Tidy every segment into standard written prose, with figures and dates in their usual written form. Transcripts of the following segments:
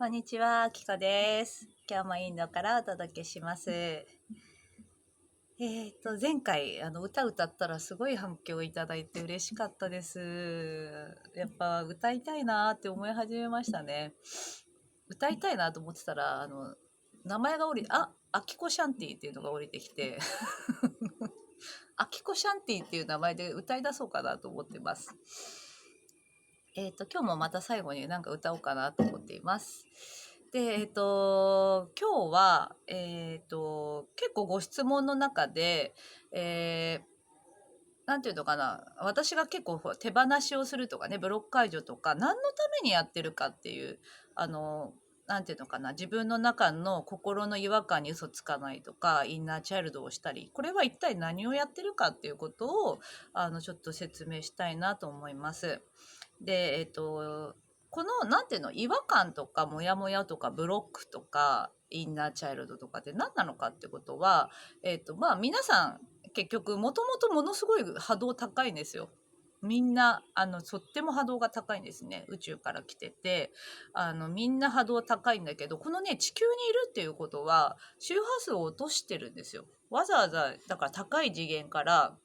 こんにちは、きこです。今日もインドからお届けします。前回歌歌ったらすごい反響いただいて嬉しかったです。やっぱ歌いたいなって思い始めましたね。歌いたいなと思ってたら名前がアキコシャンティっていうのが降りてきてアキコシャンティっていう名前で歌い出そうかなと思ってます。今日もまた最後になんか歌おうかなと思っています。で、今日は、結構ご質問の中で、なんていうのかな、私が結構手放しをするとかね、ブロック解除とか、何のためにやってるかっていう、あの、なんていうのかな、自分の中の心の違和感に嘘つかないとか、インナーチャイルドをしたり、これは一体何をやってるかっていうことを、ちょっと説明したいなと思います。で、この、なんていうの、違和感とか、モヤモヤとか、ブロックとか、インナーチャイルドとかって何なのかってことは、皆さん、結局、もともとものすごい波動高いんですよ。みんな、とっても波動が高いんですね。宇宙から来てて、みんな波動高いんだけど、このね、地球にいるっていうことは、周波数を落としてるんですよ。わざわざ、だから高い次元から、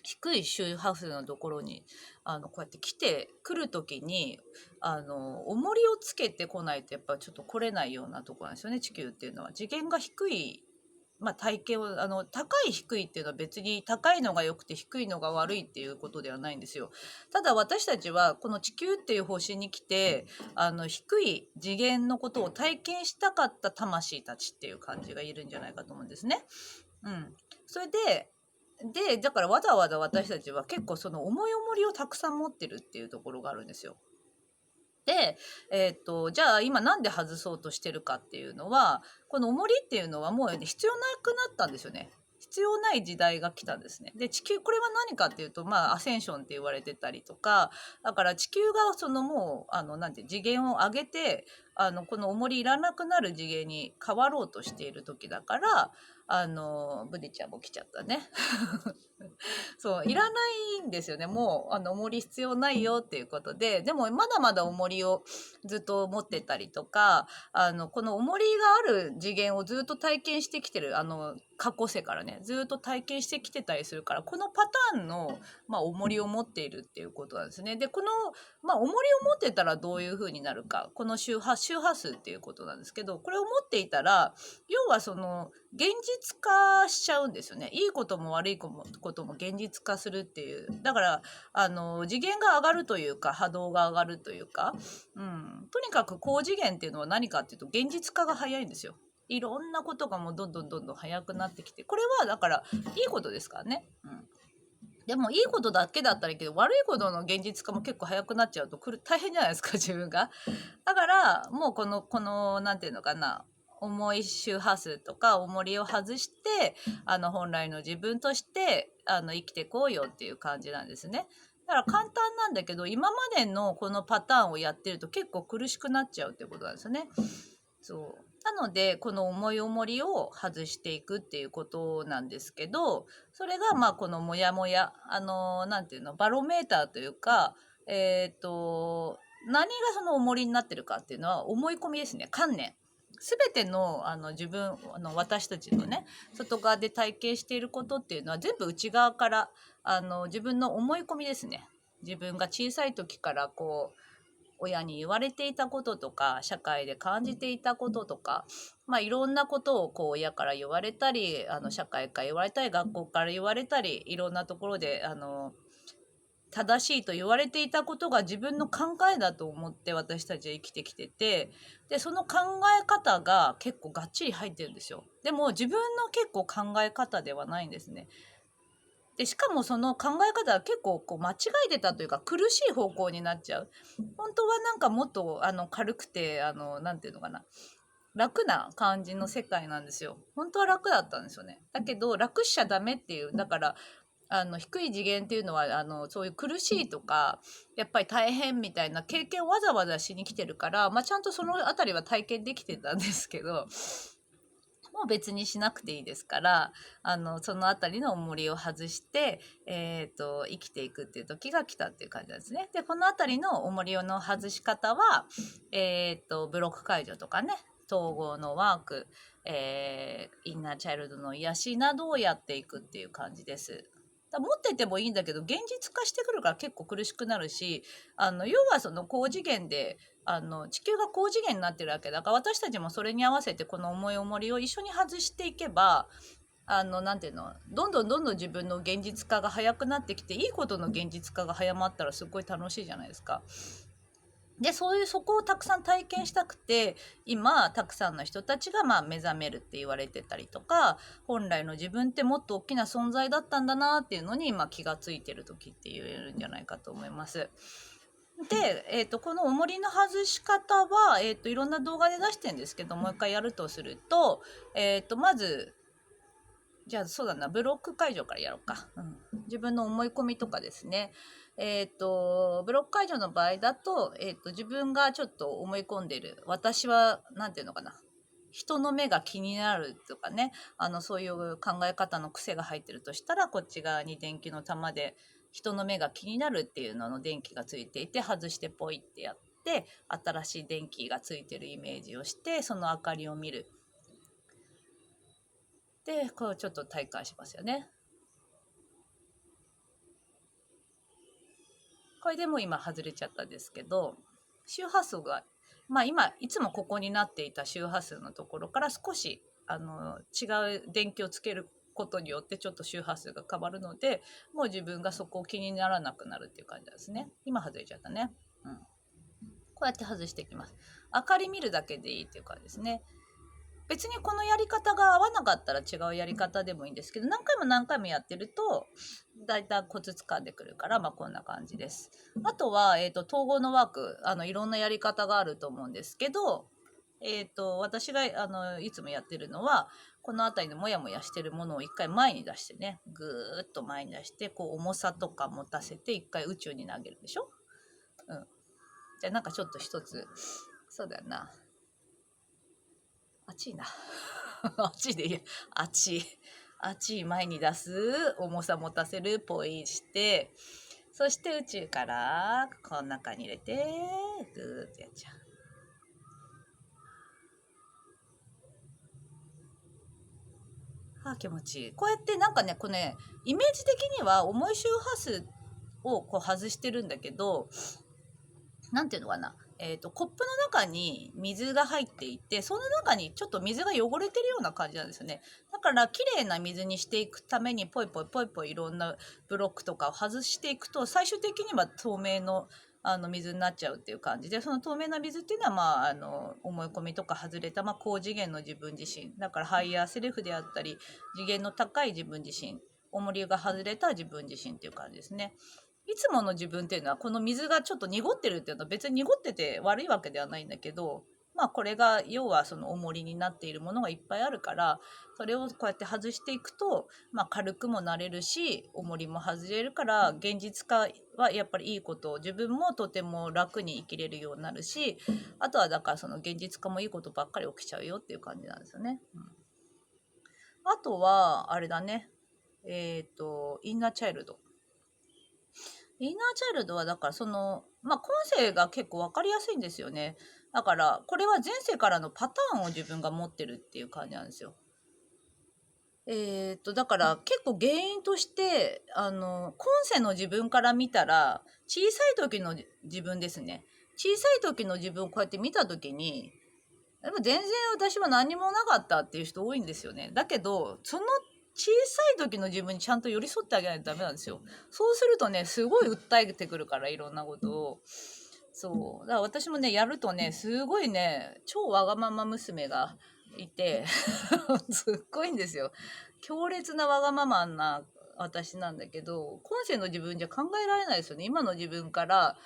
低い周波数のところにこうやって来る時に重りをつけてこないとやっぱちょっと来れないようなところなんですよね。地球っていうのは次元が低い、体型を高い低いっていうのは別に高いのが良くて低いのが悪いっていうことではないんですよ。ただ私たちはこの地球っていう星に来て低い次元のことを体験したかった魂たちっていう感じがいるんじゃないかと思うんですね。うん、それで、だからわざわざ私たちは結構その重い重りをたくさん持ってるっていうところがあるんですよ。で、じゃあ今なんで外そうとしてるかっていうのは、この重りっていうのはもう必要なくなったんですよね。必要ない時代が来たんですね。で、地球、これは何かっていうと、アセンションって言われてたりとか、だから地球がそのもう、なんて、次元を上げて、この重りいらなくなる次元に変わろうとしている時だから、ブリちゃんも来ちゃったね。そう、いらないんですよね。もう、重り必要ないよっていうことで、でも、まだまだ重りをずっと持ってたりとか、この重りがある次元をずっと体験してきてる、過去世からね、ずっと体験してきてたりするから、このパターンの、重りを持っているっていうことなんですね。で、この、重りを持ってたらどういう風になるか、この周波数っていうことなんですけど、これを持っていたら、要はその、現実化しちゃうんですよね。いいことも悪いことも現実化するっていう。だから、次元が上がるというか、波動が上がるというか、とにかく高次元っていうのは何かっていうと、現実化が早いんですよ。いろんなことがもうどんどんどんどん早くなってきて、これはだからいいことですからね。でもいいことだけだったらいいけど、悪いことの現実化も結構早くなっちゃうと大変じゃないですか、自分が。だからもうこのなんていうのかな、重い周波数とか重りを外して本来の自分として生きてこうよっていう感じなんですね。だから簡単なんだけど、今までのこのパターンをやってると結構苦しくなっちゃうってことなんですよね。そう。なので、この重い重りを外していくっていうことなんですけど、それがこのモヤモヤ、なんていうの、バロメーターというか、何がその重りになってるかっていうのは思い込みですね。観念。すべての自分私たちのね、外側で体験していることっていうのは全部内側から自分の思い込みですね。自分が小さい時からこう親に言われていたこととか、社会で感じていたこととか、いろんなことをこう親から言われたり、社会から言われたり、学校から言われたり、いろんなところで正しいと言われていたことが自分の考えだと思って私たちは生きてきてて、でその考え方が結構がっちり入ってるんですよ。でも自分の結構考え方ではないんですね。でしかもその考え方は結構こう間違えてたというか苦しい方向になっちゃう。本当はなんかもっと軽くてなんていうのかな、楽な感じの世界なんですよ。本当は楽だったんですよね。だけど楽しちゃダメっていう、だから低い次元っていうのはそういう苦しいとかやっぱり大変みたいな経験をわざわざしに来てるから、ちゃんとそのあたりは体験できてたんですけど、もう別にしなくていいですから、そのあたりの重りを外して、生きていくっていう時が来たっていう感じなんですね。で、このあたりの重りの外し方は、ブロック解除とかね、統合のワーク、インナーチャイルドの癒しなどをやっていくっていう感じです。持っててもいいんだけど現実化してくるから結構苦しくなるし、要はその高次元で地球が高次元になってるわけだから、私たちもそれに合わせてこの重い重りを一緒に外していけば、なんていうの、どんどんどんどん自分の現実化が早くなってきて、いいことの現実化が早まったらすごい楽しいじゃないですか。で、そこをたくさん体験したくて、今たくさんの人たちが目覚めるって言われてたりとか、本来の自分ってもっと大きな存在だったんだなっていうのに今気がついてる時って言えるんじゃないかと思います。で、この重りの外し方は、いろんな動画で出してるんですけど、もう一回やるとすると、まずじゃあそうだな、ブロック解除からやろうか。自分の思い込みとかですね。ブロック解除の場合だと、自分がちょっと思い込んでる。私は、なんていうのかな。人の目が気になるとかね。そういう考え方の癖が入ってるとしたら、こっち側に電気の玉で、人の目が気になるっていうのの電気がついていて、外してポイってやって、新しい電気がついてるイメージをして、その明かりを見る。で、こうちょっと体感しますよね。これでもう今外れちゃったんですけど、周波数が、今いつもここになっていた周波数のところから少し違う電気をつけることによってちょっと周波数が変わるので、もう自分がそこを気にならなくなるっていう感じなんですね。今外れちゃったね。こうやって外していきます。明かり見るだけでいいっていう感じですね。別にこのやり方が合わなかったら違うやり方でもいいんですけど、何回も何回もやってるとだいたいコツ掴んでくるから、こんな感じです。あとは、統合のワーク、いろんなやり方があると思うんですけど、私がいつもやってるのは、この辺りのモヤモヤしてるものを一回前に出してね、ぐーっと前に出して、こう重さとか持たせて一回宇宙に投げるでしょ。じゃあなんかちょっと一つ、そうだよな、熱いな。熱いでいいや。熱い。熱い前に出す。重さ持たせる。ポイして。そして宇宙からこの中に入れて、ぐーってやっちゃう。気持ちいい。こうやってなんかね、これね、イメージ的には重い周波数をこう外してるんだけど、なんていうのかな。コップの中に水が入っていて、その中にちょっと水が汚れてるような感じなんですよね。だから綺麗な水にしていくためにポイポイポイポイいろんなブロックとかを外していくと、最終的には透明の水になっちゃうっていう感じで、その透明な水っていうのは思い込みとか外れた高次元の自分自身だから、ハイヤーセルフであったり次元の高い自分自身、重りが外れた自分自身っていう感じですね。いつもの自分っていうのはこの水がちょっと濁ってるっていうのは別に濁ってて悪いわけではないんだけど、これが要はその重りになっているものがいっぱいあるから、それをこうやって外していくと、軽くもなれるし重りも外れるから、現実化はやっぱりいいことを、自分もとても楽に生きれるようになるし、あとはだからその現実化もいいことばっかり起きちゃうよっていう感じなんですよね。あとはあれだね、インナーチャイルド。インナーチャイルドはだから今世が結構分かりやすいんですよね。だからこれは前世からのパターンを自分が持ってるっていう感じなんですよ。だから結構原因として今世の自分から見たら小さい時の自分ですね。小さい時の自分をこうやって見た時に、でも全然私は何もなかったっていう人多いんですよね。だけどその小さい時の自分にちゃんと寄り添ってあげないとダメなんですよ。そうするとね、すごい訴えてくるから、いろんなことを。そう。だから私もね、やるとね、すごいね、超わがまま娘がいて、すっごいんですよ。強烈なわがままな私なんだけど、今世の自分じゃ考えられないですよね。今の自分から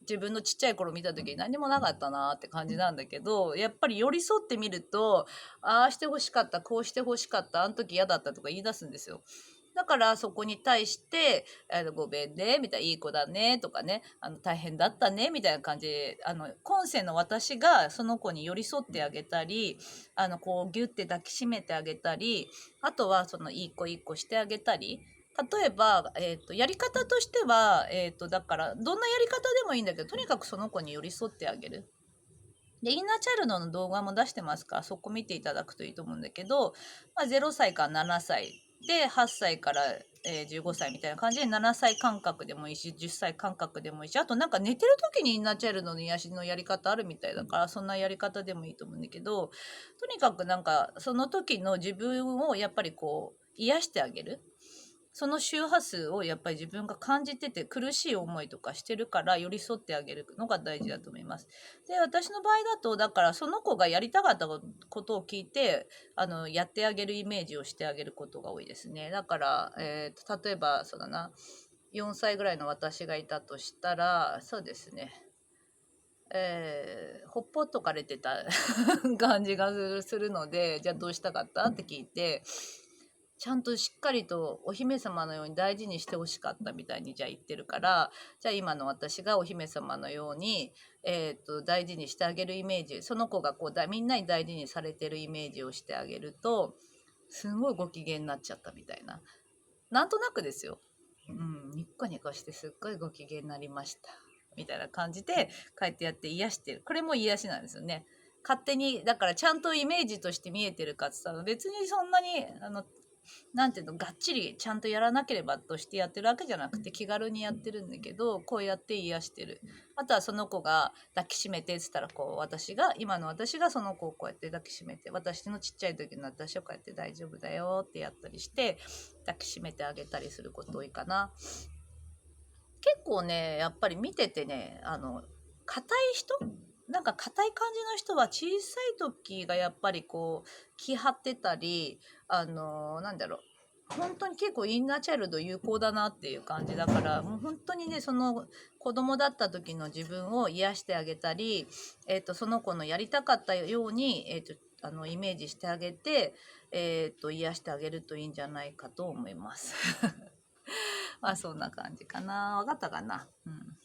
自分のちっちゃい頃見た時に何もなかったなって感じなんだけど、やっぱり寄り添ってみると、ああしてほしかった、こうしてほしかった、あの時嫌だったとか言い出すんですよ。だからそこに対してごめんねみたいな、いい子だねとかね、大変だったねみたいな感じで、今世の私がその子に寄り添ってあげたり、こうギュッて抱きしめてあげたり、あとはそのいい子いい子してあげたり、例えば、やり方としては、だからどんなやり方でもいいんだけど、とにかくその子に寄り添ってあげる。で、インナーチャイルドの動画も出してますから、そこ見ていただくといいと思うんだけど、0歳から7歳で、8歳から、15歳みたいな感じで、7歳間隔でもいいし、10歳間隔でもいいし、あとなんか寝てる時にインナーチャイルドの癒しのやり方あるみたいだから、そんなやり方でもいいと思うんだけど、とにかくなんか、その時の自分をやっぱりこう、癒してあげる。その周波数をやっぱり自分が感じてて苦しい思いとかしてるから寄り添ってあげるのが大事だと思います。で、私の場合だと、だからその子がやりたかったことを聞いて、やってあげるイメージをしてあげることが多いですね。だから、例えば、そうだな、4歳ぐらいの私がいたとしたら、そうですね、ほっぽっとかれてた感じがするので、じゃあどうしたかったって聞いて、ちゃんとしっかりとお姫様のように大事にしてほしかったみたいにじゃあ言ってるから、じゃあ今の私がお姫様のように、大事にしてあげるイメージ、その子がこうみんなに大事にされてるイメージをしてあげると、すごいご機嫌になっちゃったみたいな。なんとなくですよ。うん、ニッコニコしてすっごいご機嫌になりました。みたいな感じで、こうやってやって癒してる。これも癒しなんですよね。勝手に、だからちゃんとイメージとして見えてるかって言ったら、別にそんなに、なんていうの、がっちりちゃんとやらなければとしてやってるわけじゃなくて、気軽にやってるんだけど、こうやって癒してる。あとはその子が抱きしめてって言ったら、こう今の私がその子をこうやって抱きしめて、私のちっちゃい時の私をこうやって大丈夫だよってやったりして、抱きしめてあげたりすること多いかな。結構ね、やっぱり見ててね、硬い人、なんか硬い感じの人は小さい時がやっぱりこう気張ってたり、なんだろう、本当に結構インナーチャイルド有効だなっていう感じだから、もう本当にね、その子供だった時の自分を癒してあげたり、その子のやりたかったように、イメージしてあげて、癒してあげるといいんじゃないかと思います。まあそんな感じかな。わかったかな。うん。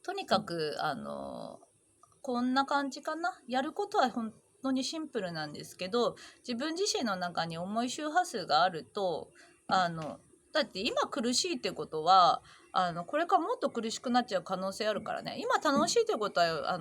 とにかく、こんな感じかな。やることは本当にシンプルなんですけど、自分自身の中に重い周波数があると、だって今苦しいってことは、これからもっと苦しくなっちゃう可能性あるからね。今楽しいってことは、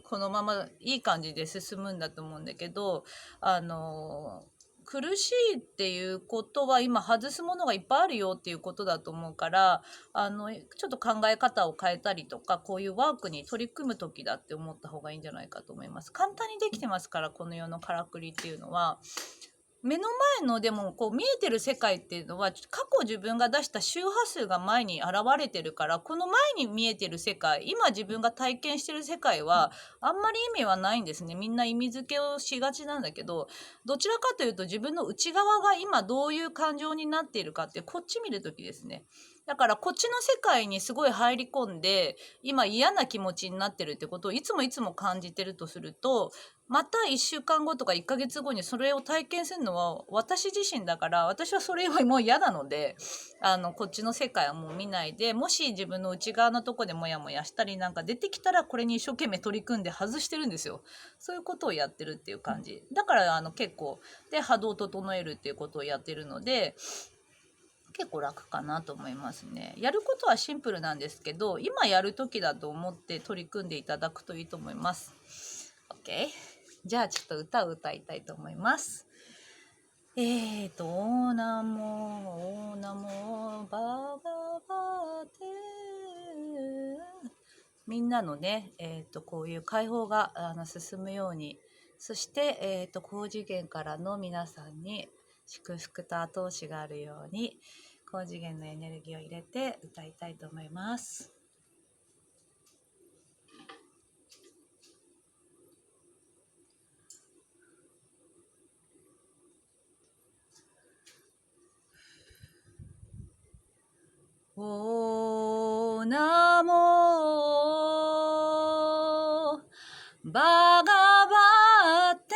このままいい感じで進むんだと思うんだけど、あの、苦しいっていうことは今外すものがいっぱいあるよっていうことだと思うから、ちょっと考え方を変えたりとか、こういうワークに取り組む時だって思った方がいいんじゃないかと思います。簡単にできてますから、この世のからくりっていうのは。目の前のでもこう見えてる世界っていうのは過去自分が出した周波数が前に現れてるから、この前に見えてる世界、今自分が体験してる世界はあんまり意味はないんですね。みんな意味付けをしがちなんだけど、どちらかというと自分の内側が今どういう感情になっているかってこっち見るときですね。だからこっちの世界にすごい入り込んで今嫌な気持ちになってるってことをいつもいつも感じてるとすると、また1週間後とか1ヶ月後にそれを体験するのは私自身だから、私はそれはもう嫌なので、こっちの世界はもう見ないで、もし自分の内側のとこでモヤモヤしたりなんか出てきたら、これに一生懸命取り組んで外してるんですよ。そういうことをやってるっていう感じ。だから結構、で、波動を整えるっていうことをやってるので、結構楽かなと思いますね。やることはシンプルなんですけど、今やる時だと思って取り組んでいただくといいと思います。OK。じゃあちょっと歌を歌いたいと思います。オーナモ、オーナモ、バガバテ。みんなのね、こういう解放が進むように、そして、高次元からの皆さんに祝福と後押しがあるように、高次元のエネルギーを入れて歌いたいと思います。オーナモバガバテ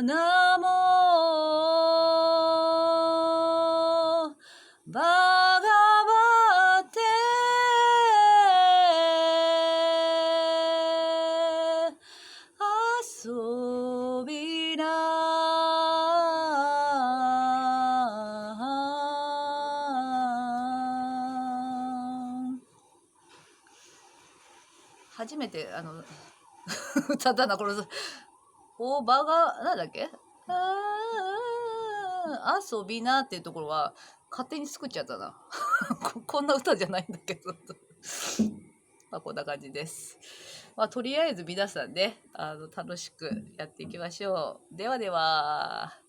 ナモバガバテ遊びな初めて歌ったなこれ。おばがなんだっけ、遊びなっていうところは勝手に作っちゃったな。こんな歌じゃないんだけど。まあこんな感じです。まあとりあえず皆さんね楽しくやっていきましょう。ではでは。